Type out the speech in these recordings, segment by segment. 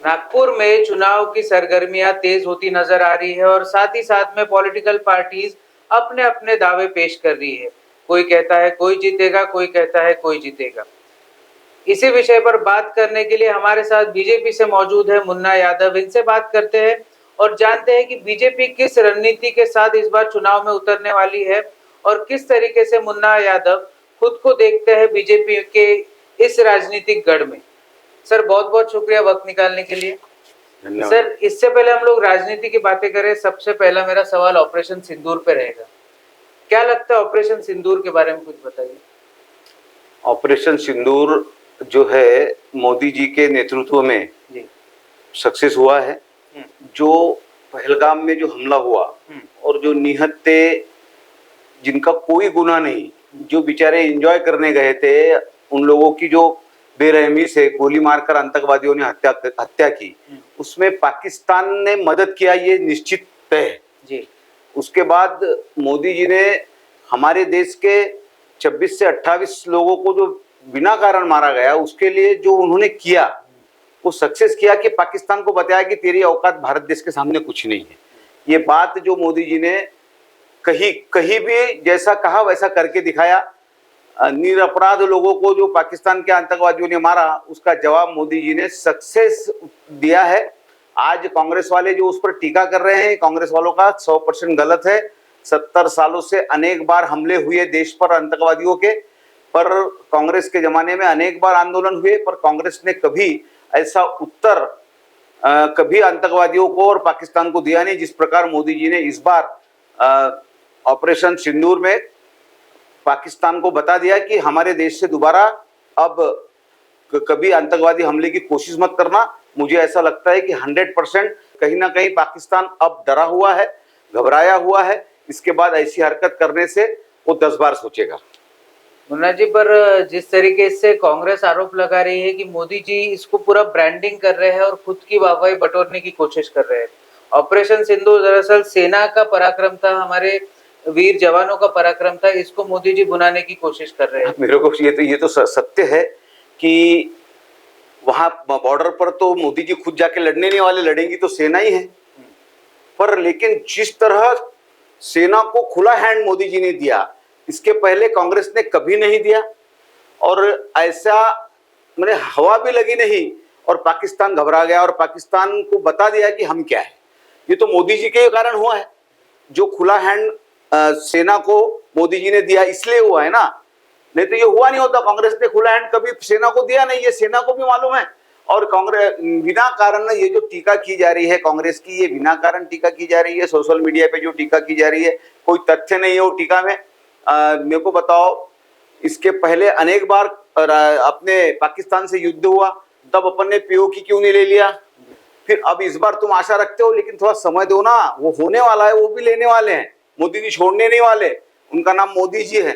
नागपुर में चुनाव की सरगर्मियां तेज होती नजर आ रही है और साथ ही साथ में पॉलिटिकल पार्टीज अपने अपने दावे पेश कर रही है। कोई कहता है कोई जीतेगा, कोई कहता है कोई जीतेगा। इसी विषय पर बात करने के लिए हमारे साथ बीजेपी से मौजूद है मुन्ना यादव। इनसे बात करते हैं और जानते हैं कि बीजेपी किस रणनीति के साथ इस बार चुनाव में उतरने वाली है और किस तरीके से मुन्ना यादव खुद को देखते हैं बीजेपी के इस राजनीतिक गढ़ में। सर, बहुत बहुत शुक्रिया वक्त निकालने के लिए। सर, इससे पहले हम लोग राजनीति की बातें करें, सबसे पहला मेरा सवाल ऑपरेशन सिंदूर पे रहेगा। क्या लगता है ऑपरेशन सिंदूर के बारे में कुछ बताइए। ऑपरेशन सिंदूर जो है मोदी जी के नेतृत्व में सक्सेस हुआ है। जो पहलगाम में जो हमला हुआ और जो निहत्ते जिनका कोई गुनाह नहीं, जो बेचारे एंजॉय करने गए थे, उन लोगों की जो बेरहमी से गोली मारकर आतंकवादियों ने हत्या की, उसमें पाकिस्तान ने मदद किया, ये निश्चित है जी। उसके बाद मोदी जी ने हमारे देश के 26 से 28 लोगों को जो बिना कारण मारा गया, उसके लिए जो उन्होंने किया वो सक्सेस किया कि पाकिस्तान को बताया कि तेरी औकात भारत देश के सामने कुछ नहीं है। ये बात जो मोदी जी ने कहीं भी जैसा कहा वैसा करके दिखाया। निरपराध लोगों को जो पाकिस्तान के आतंकवादियों ने मारा, उसका जवाब मोदी जी ने सक्सेस दिया है। आज कांग्रेस वाले जो उस पर टीका कर रहे हैं, कांग्रेस वालों का 100% गलत है। 70 सालों से अनेक बार हमले हुए देश पर आतंकवादियों के, पर कांग्रेस के जमाने में अनेक बार आंदोलन हुए, पर कांग्रेस ने कभी ऐसा उत्तर कभी आतंकवादियों को और पाकिस्तान को दिया नहीं, जिस प्रकार मोदी जी ने इस बार ऑपरेशन सिंदूर में पाकिस्तान को बता दिया कि हमारे देश से दोबारा अब कभी आतंकवादी हमले की कोशिश मत करना। मुझे ऐसा लगता है कि 100% कहीं ना कहीं पाकिस्तान अब डरा हुआ है, घबराया हुआ है। इसके बाद ऐसी हरकत करने से वो 10 बार सोचेगा। मुन्ना जी, पर जिस तरीके से कांग्रेस आरोप लगा रही है कि मोदी जी इसको पूरा ब्रांडिंग कर रहे हैं और खुद की वाहवाही बटोरने की कोशिश कर रहे हैं। ऑपरेशन सिंदूर दरअसल सेना का पराक्रम था, हमारे वीर जवानों का पराक्रम था, इसको मोदी जी भुनाने की कोशिश कर रहे हैं। मेरे को ये तो सत्य है कि वहां बॉर्डर पर तो मोदी जी खुद जाके लड़ने नहीं वाले, लड़ेंगी तो सेना ही है। पर लेकिन जिस तरह सेना को खुला हैंड मोदी जी ने दिया, इसके पहले कांग्रेस ने कभी नहीं दिया। और ऐसा मैंने हवा भी लगी नहीं और पाकिस्तान घबरा गया और पाकिस्तान को बता दिया कि हम क्या है। ये तो मोदी जी के कारण हुआ है। जो खुला हैंड सेना को मोदी जी ने दिया इसलिए हुआ है ना, नहीं तो ये हुआ नहीं होता। कांग्रेस ने खुला हैंड कभी सेना को दिया नहीं, ये सेना को भी मालूम है। और कांग्रेस बिना कारण ये जो टीका की जा रही है कांग्रेस की, ये बिना कारण टीका की जा रही है। सोशल मीडिया पे जो टीका की जा रही है, कोई तथ्य नहीं है वो टीका में। मेरे को बताओ, इसके पहले अनेक बार अपने पाकिस्तान से युद्ध हुआ, तब अपन ने पीओके क्यों नहीं ले लिया? फिर अब इस बार तुम आशा रखते हो, लेकिन थोड़ा समय दो ना, वो होने वाला है, वो भी लेने वाले हैं। मोदी जी छोड़ने नहीं वाले, उनका नाम मोदी जी है।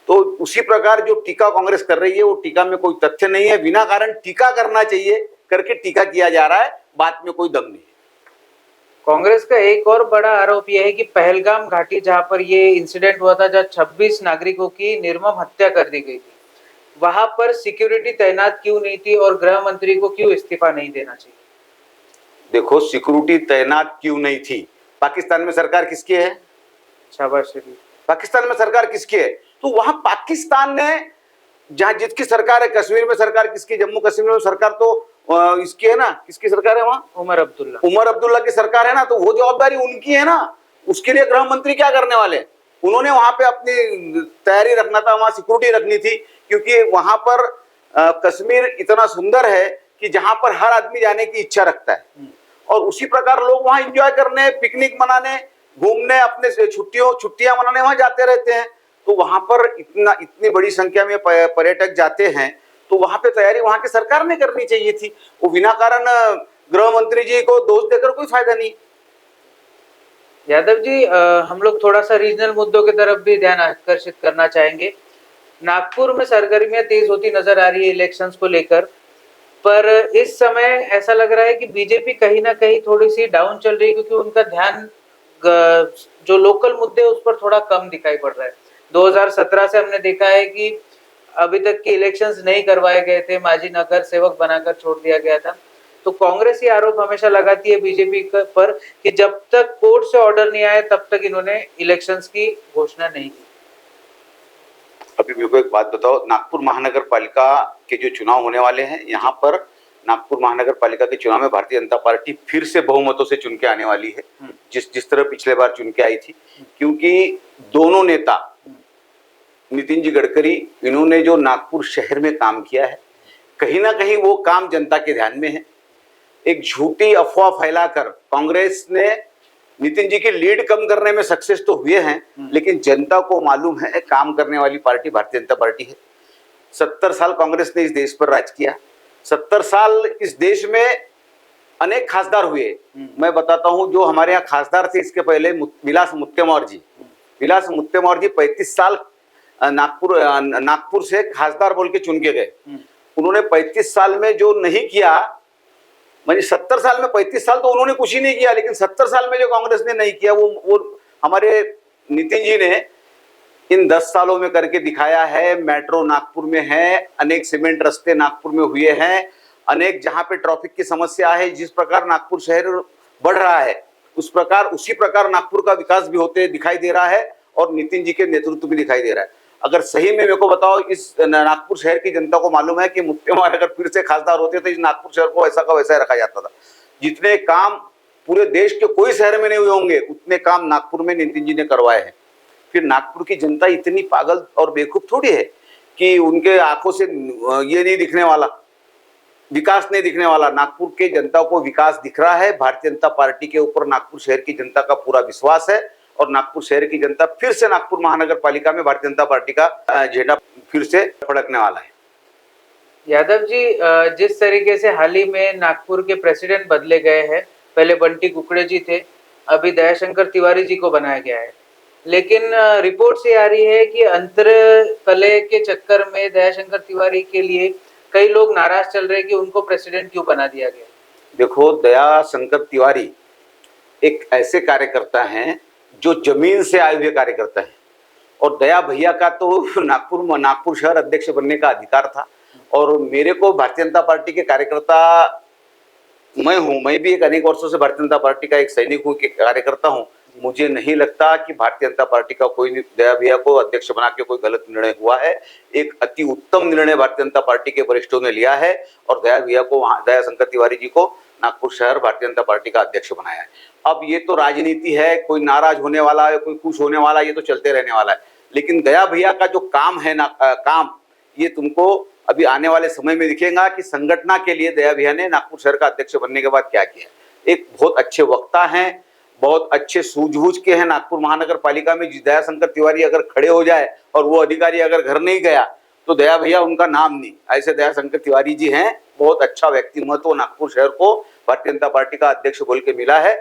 तो उसी प्रकार जो टीका कांग्रेस कर रही है, वो टीका में कोई तथ्य नहीं है। बिना कारण टीका करना चाहिए करके टीका किया जा रहा है, बात में कोई दम नहीं है। कांग्रेस का एक और बड़ा आरोप यह है कि पहलगाम घाटी, जहां पर ये इंसिडेंट हुआ था, जहां 26 नागरिकों की निर्मम हत्या कर दी गई थी, वहां पर सिक्योरिटी तैनात क्यों नहीं थी और गृह मंत्री को क्यों इस्तीफा नहीं देना चाहिए? देखो, सिक्योरिटी तैनात क्यों नहीं थी? पाकिस्तान में सरकार किसकी है? शाबाश शरीफ। पाकिस्तान में सरकार किसकी है? तो वहां पाकिस्तान ने, जहां जिसकी सरकार है, कश्मीर में सरकार किसकी? जम्मू कश्मीर में सरकार तो इसकी है ना, किसकी सरकार है वहां? उमर अब्दुल्ला की सरकार है ना। तो वो जवाबदारी उनकी है ना। उसके लिए गृह मंत्री क्या करने वाले? उन्होंने वहां पे अपनी तैयारी रखना था, वहां सिक्योरिटी रखनी थी, क्योंकि वहां पर कश्मीर इतना सुंदर है कि जहां पर हर आदमी जाने की इच्छा रखता है। और उसी प्रकार लोग वहां एंजॉय करने, पिकनिक मनाने, घूमने, अपने छुट्टियां मनाने वहां जाते रहते हैं। तो वहां पर इतनी बड़ी संख्या में पर्यटक जाते हैं, तो वहां पे तैयारी वहां की सरकार ने करनी चाहिए थी। वो बिना कारण गृह मंत्री जी को दोष देकर कोई फायदा नहीं। यादव जी, हम लोग थोड़ा सा रीजनल मुद्दों की तरफ भी ध्यान आकर्षित करना चाहेंगे। नागपुर में सरगर्मियां तेज होती नजर आ रही है इलेक्शंस को लेकर, पर इस समय ऐसा लग रहा है कि बीजेपी कहीं ना कहीं थोड़ी सी डाउन चल रही है, क्योंकि उनका ध्यान जो लोकल मुद्दे उस पर थोड़ा कम दिखाई पड़ रहा है। 2017 से हमने देखा है कि अभी तक के इलेक्शंस नहीं करवाए गए थे, माजी नगर सेवक बनाकर छोड़ दिया गया था। तो कांग्रेस ये आरोप हमेशा लगाती है बीजेपी पर कि जब तक कोर्ट से ऑर्डर नहीं आया तब तक इन्होंने इलेक्शंस की घोषणा नहीं की। अभी मेरे को एक बात बताओ, नागपुर महानगर पालिका के जो चुनाव होने वाले हैं, यहाँ पर नागपुर महानगर पालिका के चुनाव में भारतीय जनता पार्टी फिर से बहुमतों से चुन के आने वाली है, जिस तरह पिछले बार चुन के आई थी। क्योंकि दोनों नेता नितिन जी गडकरी, इन्होंने जो नागपुर शहर में काम किया है, कहीं ना कहीं वो काम जनता के ध्यान में है। एक झूठी अफवाह फैलाकर कांग्रेस ने नितिन जी की लीड कम करने में सक्सेस तो हुए हैं, लेकिन जनता को मालूम है काम करने वाली पार्टी भारतीय जनता पार्टी है। 70 साल कांग्रेस ने इस देश पर राज किया। 70 साल इस देश में अनेक खासदार हुए। मैं बताता हूं, जो हमारे यहाँ खासदार थे इसके पहले, विलास मुत्तेमौर जी। विलास मुत्तेमौर जी 35 साल नागपुर से खासदार बोल के चुन के गए। उन्होंने 35 साल में जो नहीं किया, मानी 70 साल में 35 साल तो उन्होंने कुछ ही नहीं किया, लेकिन 70 साल में जो कांग्रेस ने नहीं किया वो हमारे नितिन जी ने इन 10 सालों में करके दिखाया है। मेट्रो नागपुर में है, अनेक सीमेंट रास्ते नागपुर में हुए हैं, अनेक जहां पे ट्रैफिक की समस्या है, जिस प्रकार नागपुर शहर बढ़ रहा है उसी प्रकार नागपुर का विकास भी होते दिखाई दे रहा है और नितिन जी के नेतृत्व भी दिखाई दे रहा है। अगर सही में मेरे को बताओ, इस नागपुर शहर की जनता को मालूम है कि मुत्तेमौर अगर फिर से खासदार होते तो इस नागपुर शहर को ऐसा का वैसा रखा जाता था। जितने काम पूरे देश के कोई शहर में नहीं हुए होंगे, उतने काम नागपुर में नितिन जी ने करवाए हैं। फिर नागपुर की जनता इतनी पागल और बेवकूफ थोड़ी है कि उनके आंखों से ये नहीं दिखने वाला, विकास नहीं दिखने वाला। नागपुर के जनता को विकास दिख रहा है। भारतीय जनता पार्टी के ऊपर नागपुर शहर की जनता का पूरा विश्वास है और नागपुर शहर की जनता फिर से नागपुर महानगर पालिका में भारतीय जनता पार्टी का झंडा फिर से फड़कने वाला है। यादव जी, जिस तरीके से हाल ही में नागपुर के प्रेसिडेंट बदले गए हैं, पहले बंटी कुकड़े जी थे, अभी दयाशंकर तिवारी जी को बनाया गया है, लेकिन रिपोर्ट से आ रही है कि अंतर कलह के चक्कर में दयाशंकर तिवारी के लिए कई लोग नाराज चल रहे हैं कि उनको प्रेसिडेंट क्यों बना दिया गया। देखो, दयाशंकर तिवारी एक ऐसे कार्यकर्ता हैं जो जमीन से आए हुए कार्यकर्ता हैं, और दया भैया का तो नागपुर शहर अध्यक्ष बनने का अधिकार था। और मेरे को भारतीय जनता पार्टी के कार्यकर्ता मैं भी एक अनेक वर्षों से भारतीय जनता पार्टी का एक सैनिक हूँ, कार्यकर्ता हूँ। मुझे नहीं लगता कि भारतीय जनता पार्टी का कोई दया भैया को अध्यक्ष बना के कोई गलत निर्णय हुआ है। एक अति उत्तम निर्णय भारतीय जनता पार्टी के वरिष्ठों ने लिया है और दया भैया को, दयाशंकर तिवारी जी को नागपुर शहर भारतीय जनता पार्टी का अध्यक्ष बनाया है। अब ये तो राजनीति है, कोई नाराज होने वाला है, कोई खुश होने वाला है, ये तो चलते रहने वाला है। लेकिन दया भैया का जो काम है ना, काम ये तुमको अभी आने वाले समय में दिखेगा कि संगठन के लिए दया भैया ने नागपुर शहर का अध्यक्ष बनने के बाद क्या किया। एक बहुत अच्छे वक्ता हैं, बहुत अच्छे सूझबूझ के हैं। नागपुर महानगर पालिका में दयाशंकर तिवारी अगर खड़े हो जाए और वो अधिकारी अगर घर नहीं गया तो दया भैया उनका नाम नहीं। ऐसे दयाशंकर तिवारी जी हैं, बहुत अच्छा व्यक्तिमत्व नागपुर शहर को भारतीय जनता पार्टी का अध्यक्ष बोल के मिला है।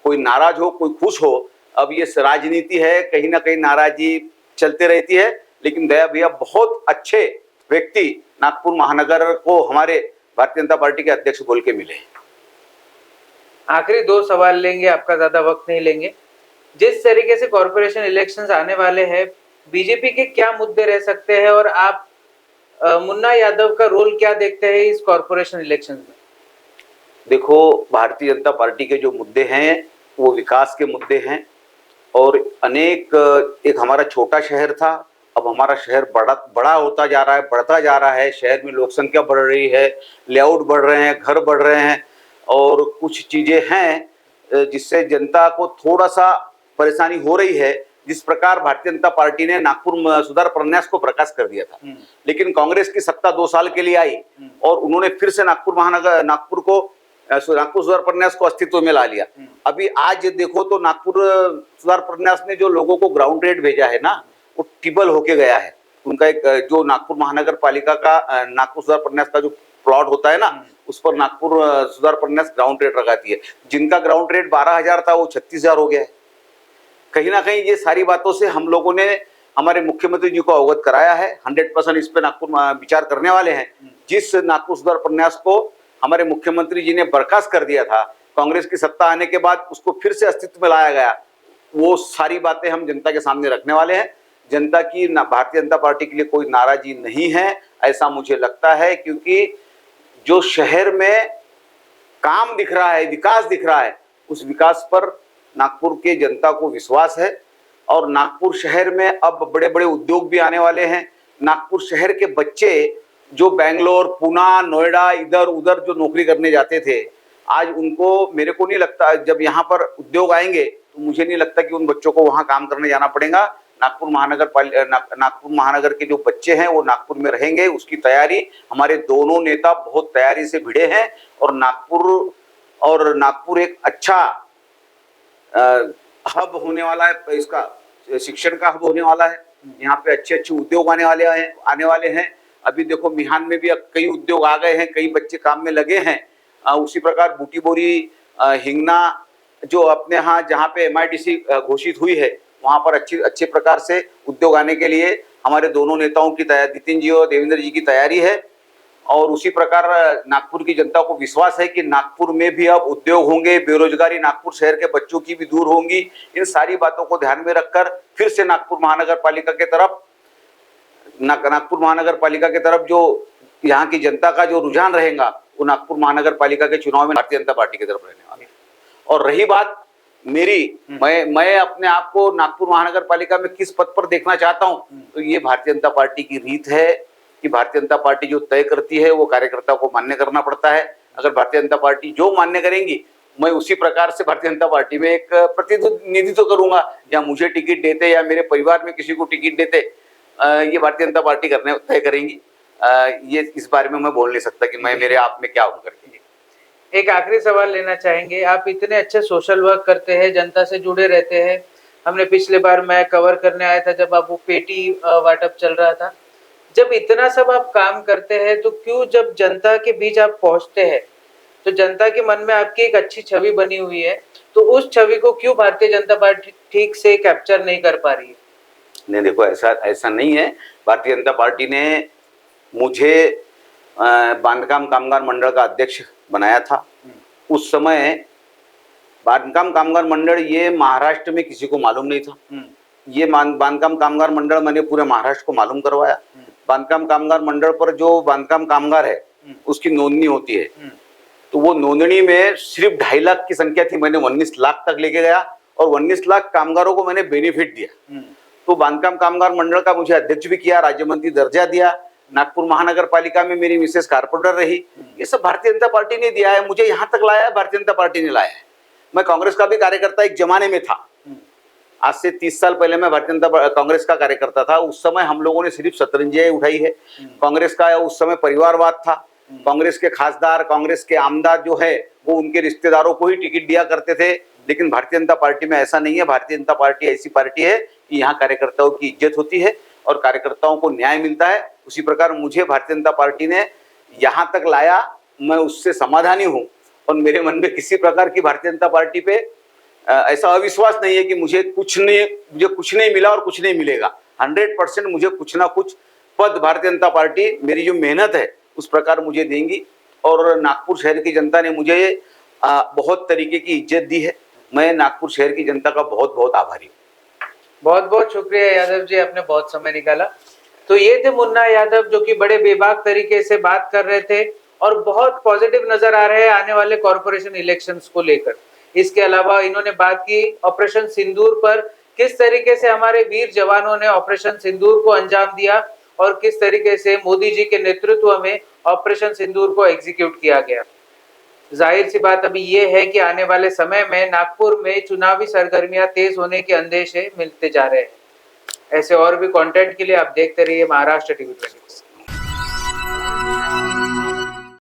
कोई नाराज हो, कोई खुश हो, अब ये राजनीति है, कहीं ना कहीं नाराजगी चलते रहती है। लेकिन दया भैया बहुत अच्छे व्यक्ति नागपुर महानगर को हमारे भारतीय जनता पार्टी के अध्यक्ष बोल के मिले। आखिरी 2 सवाल लेंगे, आपका ज्यादा वक्त नहीं लेंगे। जिस तरीके से कॉर्पोरेशन इलेक्शंस आने वाले हैं, बीजेपी के क्या मुद्दे रह सकते हैं और आप मुन्ना यादव का रोल क्या देखते हैं इस कॉर्पोरेशन इलेक्शंस में? देखो, भारतीय जनता पार्टी के जो मुद्दे हैं वो विकास के मुद्दे हैं और अनेक, एक हमारा छोटा शहर था, अब हमारा शहर बड़ा होता जा रहा है, बढ़ता जा रहा है। शहर में लोक संख्या बढ़ रही है, लेआउट बढ़ रहे हैं, घर बढ़ रहे हैं और कुछ चीजें हैं जिससे जनता को थोड़ा सा परेशानी हो रही है। जिस प्रकार भारतीय जनता पार्टी ने नागपुर सुधार प्रन्यास को प्रकाश कर दिया था, लेकिन कांग्रेस की सत्ता 2 साल के लिए आई और उन्होंने फिर से नागपुर सुधार प्रन्यास को अस्तित्व में ला लिया। अभी आज देखो तो नागपुर सुधार प्रन्यास ने जो लोगों को ग्राउंड रेट भेजा है ना, वो टिबल होके गया है। उनका एक जो नागपुर महानगर पालिका का नागपुर सुधार प्रन्यास का जो प्लॉट होता है ना, उस पर नागपुर सुधार प्रन्यास ग्राउंड रेट लगाती है। जिनका ग्राउंड रेट 12,000 था वो 36,000 हो गया है। कहीं ना कहीं ये सारी बातों से हम लोगों ने हमारे मुख्यमंत्री जी को अवगत कराया है। 100% इस पे नागपुर विचार करने वाले हैं। जिस नागपुर सुधार प्रन्यास को हमारे मुख्यमंत्री जी ने बर्खास्त कर दिया था, कांग्रेस की सत्ता आने के बाद उसको फिर से अस्तित्व में लाया गया, वो सारी बातें हम जनता के सामने रखने वाले हैं। जनता की भारतीय जनता पार्टी के लिए कोई नाराजगी नहीं है, ऐसा मुझे लगता है, क्योंकि जो शहर में काम दिख रहा है, विकास दिख रहा है, उस विकास पर नागपुर के जनता को विश्वास है। और नागपुर शहर में अब बड़े बड़े उद्योग भी आने वाले हैं। नागपुर शहर के बच्चे जो बेंगलोर, पुणे, नोएडा, इधर उधर जो नौकरी करने जाते थे, आज उनको, मेरे को नहीं लगता, जब यहाँ पर उद्योग आएंगे तो मुझे नहीं लगता कि उन बच्चों को वहाँ काम करने जाना पड़ेगा। नागपुर महानगर के जो बच्चे हैं वो नागपुर में रहेंगे। उसकी तैयारी हमारे दोनों नेता बहुत तैयारी से भिड़े हैं। और नागपुर एक अच्छा हब होने वाला है, इसका शिक्षण का हब होने वाला है। यहाँ पे अच्छे अच्छे उद्योग आने वाले हैं। अभी देखो मिहान में भी कई उद्योग आ गए हैं, कई बच्चे काम में लगे हैं। उसी प्रकार बूटी बोरी, हिंगना, जो अपने यहाँ जहाँ पे MIDC घोषित हुई है, वहाँ पर अच्छे प्रकार से उद्योग आने के लिए हमारे दोनों नेताओं की तैयारी, नितिन जी और देवेंद्र जी की तैयारी है। और उसी प्रकार नागपुर की जनता को विश्वास है कि नागपुर में भी अब उद्योग होंगे, बेरोजगारी नागपुर शहर के बच्चों की भी दूर होंगी। इन सारी बातों को ध्यान में रखकर फिर से नागपुर महानगर पालिका के तरफ जो यहाँ की जनता का जो रुझान रहेगा, वो नागपुर महानगर पालिका के चुनाव में भारतीय जनता पार्टी की तरफ रहने वाला है। और रही बात मेरी, मैं अपने आप को नागपुर महानगर पालिका में किस पद पर देखना चाहता हूं, तो ये भारतीय जनता पार्टी की रीत है कि भारतीय जनता पार्टी जो तय करती है वो कार्यकर्ता को मान्य करना पड़ता है। अगर भारतीय जनता पार्टी जो मान्य करेंगी, मैं उसी प्रकार से भारतीय जनता पार्टी में एक प्रतिनिधित्व करूंगा। या मुझे टिकट देते या मेरे परिवार में किसी को टिकट देते, ये भारतीय जनता पार्टी तय करेंगी। ये इस बारे में मैं बोल नहीं सकता कि मैं मेरे आप में क्या हूँ करके। एक आखिरी सवाल लेना चाहेंगे। आप इतने अच्छे सोशल वर्क करते हैं, जनता से जुड़े रहते हैं। हमने पिछले बार मैं कवर करने आया था जब आप वो पेटी वाटअप चल रहा था। जब इतना सब आप काम करते हैं तो क्यों जब जनता के बीच आप पहुंचते हैं तो जनता के मन में आपकी एक अच्छी छवि बनी हुई है, तो उस छवि को क्यों भारतीय जनता पार्टी ठीक से कैप्चर नहीं कर पा रही है? नहीं, देखो ऐसा नहीं है। भारतीय जनता पार्टी ने मुझे बांधकाम कामगार मंडल का अध्यक्ष बनाया था। उस समय बांधकाम कामगार मंडल ये महाराष्ट्र में किसी को मालूम नहीं था। ये बांधकाम कामगार मंडल मैंने पूरे महाराष्ट्र को मालूम करवाया। बांधकाम कामगार मंडल पर जो बांधकाम कामगार है उसकी नोंदनी होती है, तो वो नोंदनी में सिर्फ 2.5 लाख की संख्या थी। मैंने 19 लाख तक लेके गया और 19 लाख कामगारों को मैंने बेनिफिट दिया। तो बांधकाम कामगार मंडल का मुझे अध्यक्ष भी किया, राज्य मंत्री दर्जा दिया। नागपुर महानगर पालिका में मेरी मिसेस कारपोरेटर रही। ये सब भारतीय जनता पार्टी ने दिया है, मुझे यहाँ तक लाया है, भारतीय जनता पार्टी ने लाया है। मैं कांग्रेस का भी कार्यकर्ता एक जमाने में था। आज से 30 साल पहले मैं भारतीय जनता कांग्रेस का कार्यकर्ता था। उस समय हम लोगों ने सिर्फ शतरंजियां उठाई है। कांग्रेस का उस समय परिवारवाद था। कांग्रेस के खासदार, कांग्रेस के आमदार जो है वो उनके रिश्तेदारों को ही टिकट दिया करते थे। लेकिन भारतीय जनता पार्टी में ऐसा नहीं है। भारतीय जनता पार्टी ऐसी पार्टी है कि यहाँ कार्यकर्ताओं की इज्जत होती है और कार्यकर्ताओं को न्याय मिलता है। उसी प्रकार मुझे भारतीय जनता पार्टी ने यहाँ तक लाया, मैं उससे समाधानी हूँ। और मेरे मन में किसी प्रकार की भारतीय जनता पार्टी पे ऐसा अविश्वास नहीं है कि मुझे कुछ नहीं मिला और कुछ नहीं मिलेगा। 100% मुझे कुछ ना कुछ पद भारतीय जनता पार्टी, मेरी जो मेहनत है उस प्रकार मुझे देंगी। और नागपुर शहर की जनता ने मुझे बहुत तरीके की इज्जत दी है। मैं नागपुर शहर की जनता का बहुत बहुत आभारी हूँ। बहुत बहुत शुक्रिया यादव जी, आपने बहुत समय निकाला। तो ये थे मुन्ना यादव जो कि बड़े बेबाक तरीके से बात कर रहे थे और बहुत पॉजिटिव नजर आ रहे हैं आने वाले कॉर्पोरेशन इलेक्शंस को लेकर। इसके अलावा इन्होंने बात की ऑपरेशन सिंदूर पर, किस तरीके से हमारे वीर जवानों ने ऑपरेशन सिंदूर को अंजाम दिया और किस तरीके से मोदी जी के नेतृत्व में ऑपरेशन सिंदूर को एग्जीक्यूट किया गया। जाहिर सी बात अभी ये है कि आने वाले समय में नागपुर में चुनावी सरगर्मियां तेज होने के अंदेशे मिलते जा रहे हैं। ऐसे और भी कंटेंट के लिए आप देखते रहिए महाराष्ट्र टीवी 24।